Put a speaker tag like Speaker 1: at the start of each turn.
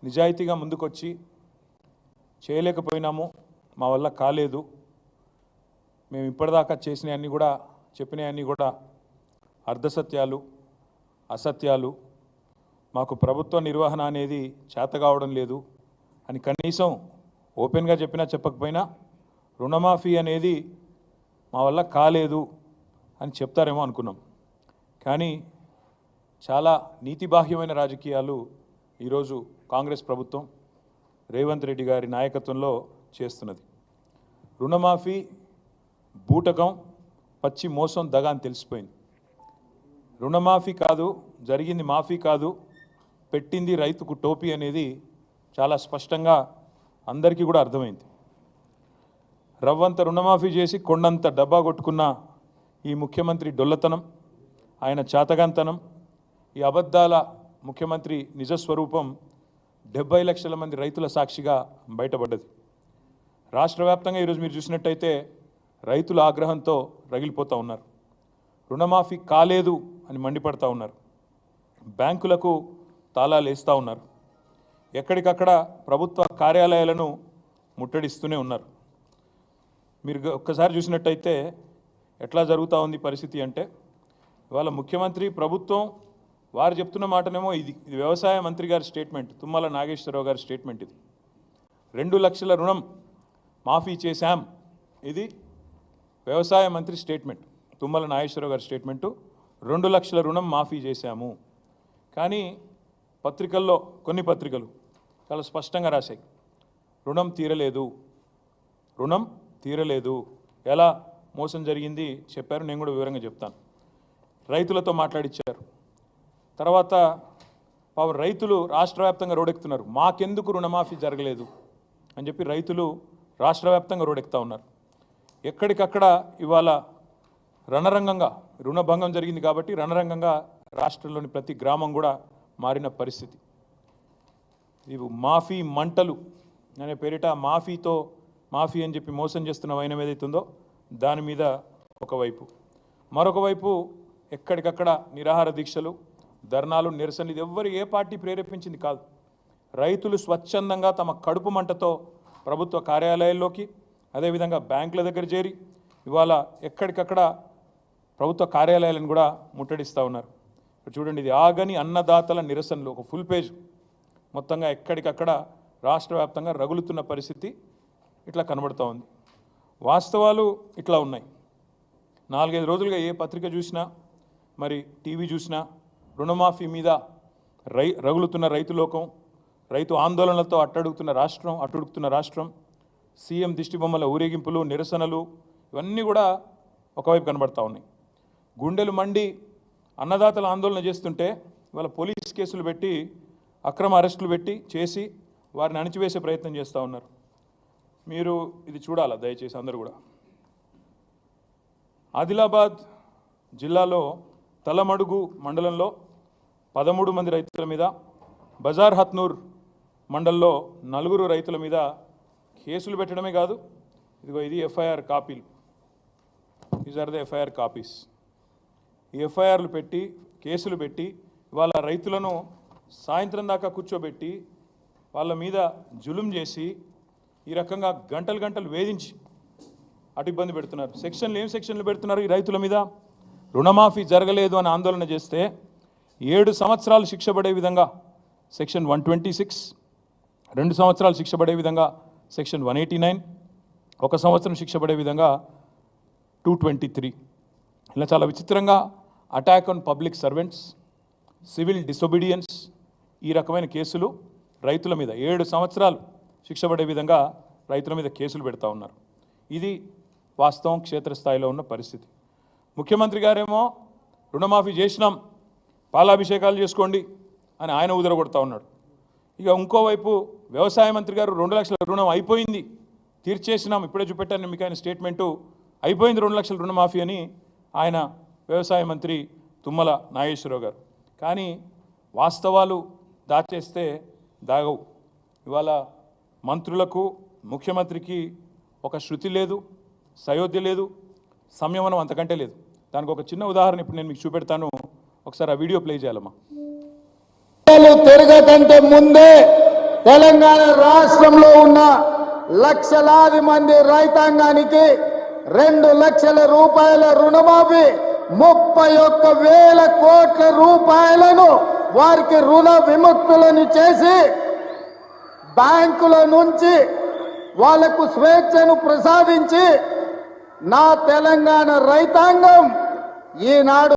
Speaker 1: నిజాయితీగా ముందుకొచ్చి చేయలేకపోయినాము, మా వల్ల కాలేదు, మేము ఇప్పటిదాకా చేసినవన్నీ కూడా చెప్పినవన్నీ కూడా అర్ధసత్యాలు, అసత్యాలు, మాకు ప్రభుత్వ నిర్వహణ అనేది చేత కావడం లేదు అని కనీసం ఓపెన్గా చెప్పినా చెప్పకపోయినా రుణమాఫీ అనేది మా వల్ల కాలేదు అని చెప్తారేమో అనుకున్నాం. కానీ చాలా నీతిబాహ్యమైన రాజకీయాలు ఈరోజు కాంగ్రెస్ ప్రభుత్వం రేవంత్ రెడ్డి గారి నాయకత్వంలో చేస్తున్నది. రుణమాఫీ బూటకం, పచ్చి మోసం, దగ అని తెలిసిపోయింది. రుణమాఫీ కాదు, జరిగింది మాఫీ కాదు, పెట్టింది రైతుకు టోపీ అనేది చాలా స్పష్టంగా అందరికీ కూడా అర్థమైంది. రవ్వంత రుణమాఫీ చేసి కొండంత డబ్బా కొట్టుకున్న ఈ ముఖ్యమంత్రి డొల్లతనం, ఆయన చాతగాంతనం, ఈ అబద్ధాల ముఖ్యమంత్రి నిజస్వరూపం 70 లక్షల మంది రైతుల సాక్షిగా బయటపడ్డది. రాష్ట్ర వ్యాప్తంగా ఈరోజు మీరు చూసినట్టయితే రైతుల ఆగ్రహంతో రగిలిపోతూ ఉన్నారు. రుణమాఫీ కాలేదు అని మండిపడతా ఉన్నారు. బ్యాంకులకు తాళాలు వేస్తూ ఉన్నారు. ఎక్కడికక్కడ ప్రభుత్వ కార్యాలయాలను ముట్టడిస్తూనే ఉన్నారు. మీరు ఒక్కసారి చూసినట్టయితే ఎట్లా జరుగుతూ ఉంది పరిస్థితి అంటే, ఇవాళ ముఖ్యమంత్రి ప్రభుత్వం వారు చెప్తున్న మాటనేమో ఇది వ్యవసాయ మంత్రి గారి స్టేట్మెంట్, తుమ్మల నాగేశ్వరరావు గారి స్టేట్మెంట్. ఇది 2 లక్షల రుణం మాఫీ చేశాం, ఇది వ్యవసాయ మంత్రి స్టేట్మెంట్, తుమ్మల నాగేశ్వరరావు గారి స్టేట్మెంటు. 2 లక్షల రుణం మాఫీ చేశాము. కానీ పత్రికల్లో కొన్ని పత్రికలు చాలా స్పష్టంగా రాశాయి, రుణం తీరలేదు, రుణం తీరలేదు. ఎలా మోసం జరిగింది చెప్పారు, నేను కూడా వివరంగా చెప్తాను. రైతులతో మాట్లాడిచ్చారు. తర్వాత రైతులు రాష్ట్ర వ్యాప్తంగా రోడెక్కుతున్నారు, మాకెందుకు రుణమాఫీ జరగలేదు అని చెప్పి రైతులు రాష్ట్ర వ్యాప్తంగా రోడెక్కుతూ ఉన్నారు. ఎక్కడికక్కడ ఇవాళ రణరంగంగా రుణభంగం జరిగింది కాబట్టి రణరంగంగా రాష్ట్రంలోని ప్రతి గ్రామం కూడా మారిన పరిస్థితి. ఇవి మాఫీ మంటలు అనే పేరిట మాఫీ అని చెప్పి మోసం చేస్తున్న వైనం ఏదైతుందో దాని మీద ఒకవైపు, మరొక వైపు ఎక్కడికక్కడ నిరాహార దీక్షలు, ధర్నాలు, నిరసనలు. ఇది ఏ పార్టీ ప్రేరేపించింది కాదు. రైతులు స్వచ్ఛందంగా తమ కడుపు మంటతో ప్రభుత్వ కార్యాలయాల్లోకి, అదేవిధంగా బ్యాంకుల దగ్గర చేరి ఇవాళ ఎక్కడికక్కడ ప్రభుత్వ కార్యాలయాలను కూడా ముట్టడిస్తూ ఉన్నారు. చూడండి, ఇది ఆగని అన్నదాతల నిరసనలు, ఒక ఫుల్ పేజ్ మొత్తంగా ఎక్కడికక్కడ రాష్ట్ర వ్యాప్తంగా రగులుతున్న పరిస్థితి ఇట్లా కనబడుతూ ఉంది. వాస్తవాలు ఇట్లా ఉన్నాయి. 4-5 రోజులుగా ఏ పత్రిక చూసినా, మరి టీవీ చూసినా రుణమాఫీ మీద రగులుతున్న రైతు లోకం, రైతు ఆందోళనలతో అట్టుడుగుతున్న రాష్ట్రం, సీఎం దిష్టిబొమ్మల ఊరేగింపులు, నిరసనలు, ఇవన్నీ కూడా ఒకవైపు కనబడతా ఉన్నాయి. గుండెలు మండి అన్నదాతల ఆందోళన చేస్తుంటే ఇవాళ పోలీస్ కేసులు పెట్టి, అక్రమ అరెస్టులు పెట్టి చేసి వారిని అణిచివేసే ప్రయత్నం చేస్తూ ఉన్నారు. మీరు ఇది చూడాలా దయచేసి అందరూ కూడా. ఆదిలాబాద్ జిల్లాలో తలమడుగు మండలంలో 13 మంది రైతుల మీద, బజార్ హత్నూర్ మండలంలో 4 రైతుల మీద కేసులు పెట్టడమే కాదు, ఇది ఎఫ్ఐఆర్ కాపీలు, these are the FIR copies. ఈ ఎఫ్ఐఆర్లు పెట్టి, కేసులు పెట్టి వాళ్ళ రైతులను సాయంత్రం దాకా కూర్చోబెట్టి వాళ్ళ మీద జులుం చేసి ఈ రకంగా గంటలు వేధించి అటు ఇబ్బంది పెడుతున్నారు. ఏం సెక్షన్లు పెడుతున్నారు ఈ రైతుల మీద? రుణమాఫీ జరగలేదు అని ఆందోళన చేస్తే 7 సంవత్సరాలు శిక్ష పడే విధంగా సెక్షన్ 126, 2 సంవత్సరాలు శిక్ష పడే విధంగా సెక్షన్ 189, 1 సంవత్సరం శిక్ష పడే విధంగా 223. ఇలా చాలా విచిత్రంగా attack on public servants, civil disobedience, ఈ రకమైన కేసులు రైతుల మీద 7 సంవత్సరాలు శిక్ష పడే విధంగా రైతుల మీద కేసులు పెడతా ఉన్నారు. ఇది వాస్తవం, క్షేత్రస్థాయిలో ఉన్న పరిస్థితి. ముఖ్యమంత్రి గారేమో రుణమాఫీ చేసినాం, పాలాభిషేకాలు చేసుకోండి అని ఆయన ఉదరగొడతా ఉన్నాడు. ఇక ఇంకోవైపు వ్యవసాయ మంత్రి గారు 2 లక్షల రుణం అయిపోయింది, తీర్చేసినాం, ఇప్పుడే చూపెట్టాను మీకు ఆయన స్టేట్మెంటు, అయిపోయింది 2 లక్షల రుణమాఫీ అని ఆయన వ్యవసాయ మంత్రి తుమ్మల నాగేశ్వరరావు గారు. కానీ వాస్తవాలు దాచేస్తే దాగవు. ఇవాళ మంత్రులకు, ముఖ్యమంత్రికి ఒక శృతి లేదు, సయోధ్య లేదు, సంయమనం అంతకంటే లేదు. దానికి ఒక చిన్న ఉదాహరణ ఇప్పుడు నేను మీకు ఒకసారి ఆ వీడియో ప్లే చేయాలమ్మా.
Speaker 2: తిరగకంటే ముందే తెలంగాణ రాష్ట్రంలో ఉన్న లక్షలాది మంది రైతాంగానికి 2 లక్షల రూపాయల రుణమాఫీ 31,000 కోట్ల రూపాయలను వారికి రుణ విముక్తులను చేసి బ్యాంకుల నుంచి వాళ్లకు స్వేచ్ఛను ప్రసాదించి నా తెలంగాణ రైతాంగం ఈనాడు